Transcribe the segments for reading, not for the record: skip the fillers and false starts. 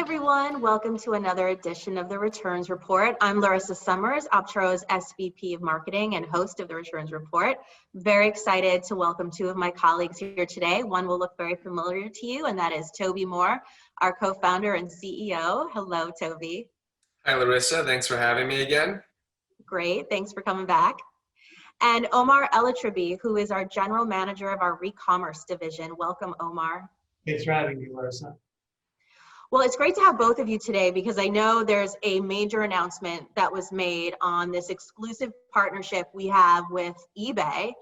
everyone, welcome to another edition of the Returns Report. I'm Larisa Summers, Optoro's SVP of Marketing and host of the Returns Report. Very excited to welcome two of my colleagues here today. One will look very familiar to you, and that is Tobin Moore, our co-founder and CEO. Hello, Toby. Hi, Larisa. Thanks for having me again. Great. Thanks for coming back. And Omar Elitreby, who is our General Manager of our ReCommerce division. Welcome, Omar. Thanks for having me, Larisa. Well, it's great to have both of you today because I know there's a major announcement that was made on this exclusive partnership we have with eBay.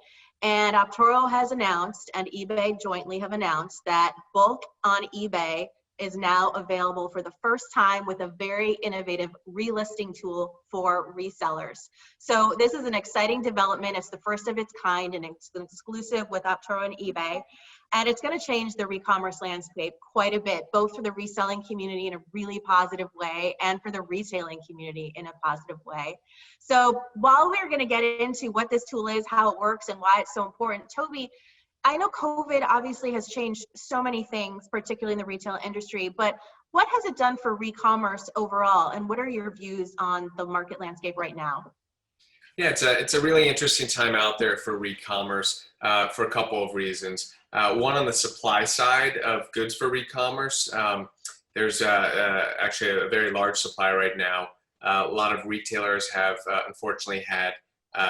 And Optoro has announced, and eBay jointly have announced, that bulk on eBay is now available for the first time with a very innovative relisting tool for resellers. So this is an exciting development. It's the first of its kind, and it's an exclusive with Optoro and eBay. And it's going to change the re-commerce landscape quite a bit, both for the reselling community in a really positive way and for the retailing community in a positive way. So while we're going to get into what this tool is, how it works, and why it's so important, Toby, I know COVID obviously has changed so many things, particularly in the retail industry, but what has it done for re-commerce overall, and what are your views on the market landscape right now? Yeah, it's a really interesting time out there for re-commerce for a couple of reasons. One, on the supply side of goods for re-commerce, there's actually a very large supply right now. A lot of retailers have unfortunately had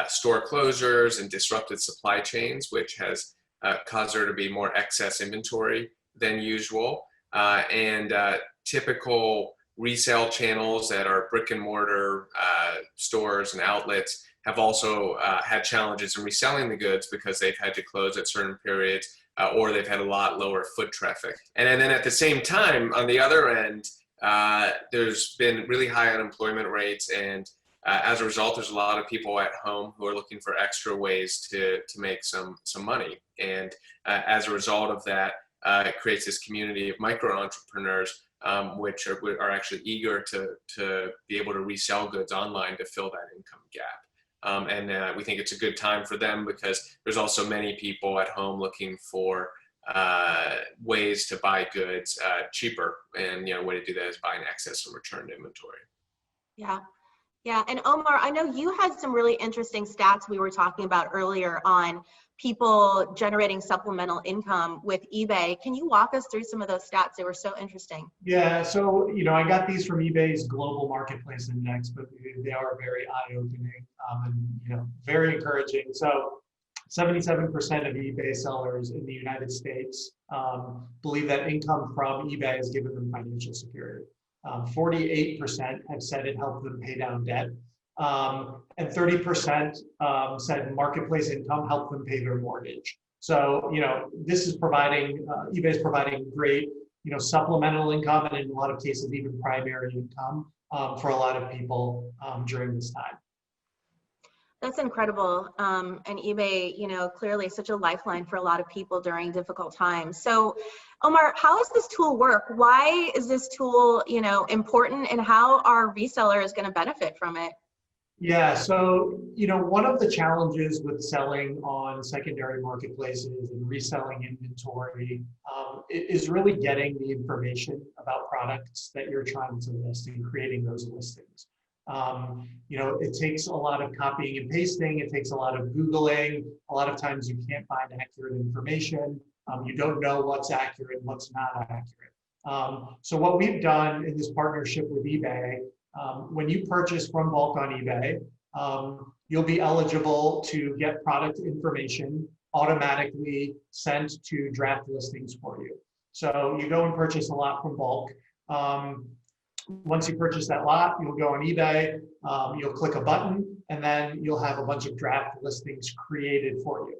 store closures and disrupted supply chains, which has caused there to be more excess inventory than usual. And typical resale channels that are brick and mortar stores and outlets have also had challenges in reselling the goods because they've had to close at certain periods or they've had a lot lower foot traffic. And then at the same time, on the other end, there's been really high unemployment rates, and as a result, there's a lot of people at home who are looking for extra ways to make some money. And as a result of that, it creates this community of micro entrepreneurs which are actually eager to be able to resell goods online to fill that income gap. And we think it's a good time for them because there's also many people at home looking for ways to buy goods cheaper. And a way to do that is buying excess and returned inventory. Yeah, and Omar, I know you had some really interesting stats we were talking about earlier on people generating supplemental income with eBay. Can you walk us through some of those stats? They were so interesting. Yeah, so I got these from eBay's Global Marketplace Index, but they are very eye-opening and very encouraging. So 77% of eBay sellers in the United States believe that income from eBay has given them financial security. 48% have said it helped them pay down debt. And 30% said marketplace income helped them pay their mortgage. So, this is providing, eBay is providing great, supplemental income, and in a lot of cases, even primary income for a lot of people during this time. That's incredible. And eBay, clearly such a lifeline for a lot of people during difficult times. So, Omar, how does this tool work? Why is this tool, important, and how are resellers going to benefit from it? Yeah, so, one of the challenges with selling on secondary marketplaces and reselling inventory is really getting the information about products that you're trying to list and creating those listings. It takes a lot of copying and pasting. It takes a lot of Googling. A lot of times you can't find accurate information. You don't know what's accurate and what's not accurate. So what we've done in this partnership with eBay, when you purchase from bulk on eBay, you'll be eligible to get product information automatically sent to draft listings for you. So you go and purchase a lot from bulk. Once you purchase that lot, you'll go on eBay, you'll click a button, and then you'll have a bunch of draft listings created for you.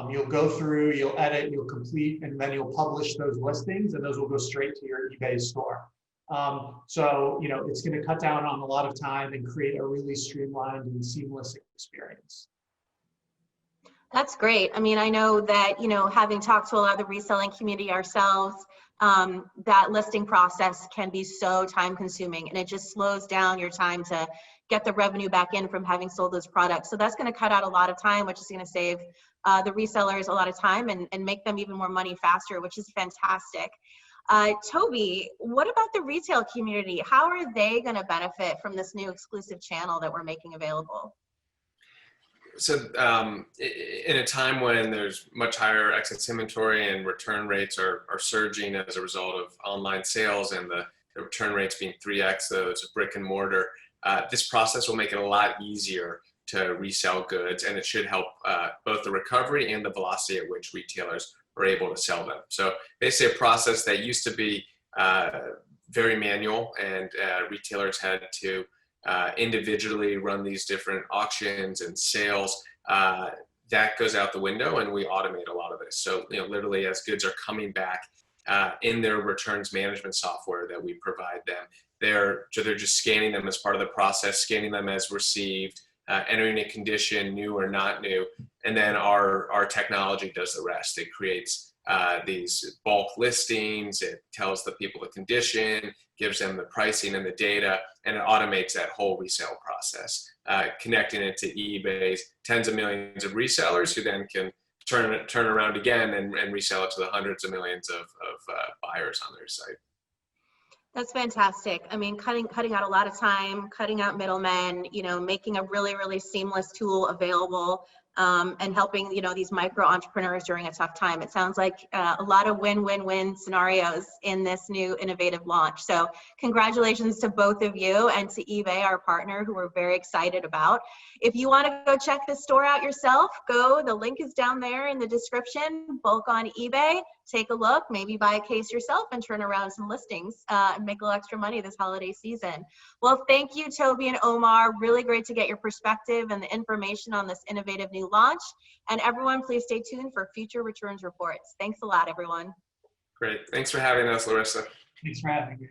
You'll go through, you'll edit, you'll complete, and then you'll publish those listings, and those will go straight to your eBay store. So, it's going to cut down on a lot of time and create a really streamlined and seamless experience. That's great. I mean, I know that, having talked to a lot of the reselling community ourselves, that listing process can be so time consuming, and it just slows down your time to get the revenue back in from having sold those products. So that's going to cut out a lot of time, which is going to save the resellers a lot of time and make them even more money faster, which is fantastic. Toby, what about the retail community? How are they going to benefit from this new exclusive channel that we're making available? So in a time when there's much higher excess inventory and return rates are surging as a result of online sales and the return rates being 3x those of brick and mortar, this process will make it a lot easier to resell goods, and it should help both the recovery and the velocity at which retailers are able to sell them. So basically a process that used to be very manual, and retailers had to individually run these different auctions and sales, that goes out the window, and we automate a lot of this. So literally as goods are coming back in their returns management software that we provide them, they're just scanning them as part of the process, scanning them as received, entering a condition, new or not new, and then our technology does the rest. It creates these bulk listings, it tells the people the condition, gives them the pricing and the data, and it automates that whole resale process, connecting it to eBay's tens of millions of resellers who then can turn around again and resell it to the hundreds of millions of buyers on their site. That's fantastic. I mean, cutting out a lot of time, cutting out middlemen, making a really seamless tool available, and helping, these micro entrepreneurs during a tough time. It sounds like a lot of win-win-win scenarios in this new innovative launch. So congratulations to both of you and to eBay, our partner, who we're very excited about. If you want to go check the store out yourself, the link is down there in the description, bulk on eBay. Take a look, maybe buy a case yourself and turn around some listings and make a little extra money this holiday season. Well, thank you, Toby and Omar. Really great to get your perspective and the information on this innovative new launch. And everyone, please stay tuned for future returns reports. Thanks a lot, everyone. Great. Thanks for having us, Larissa. Thanks for having me.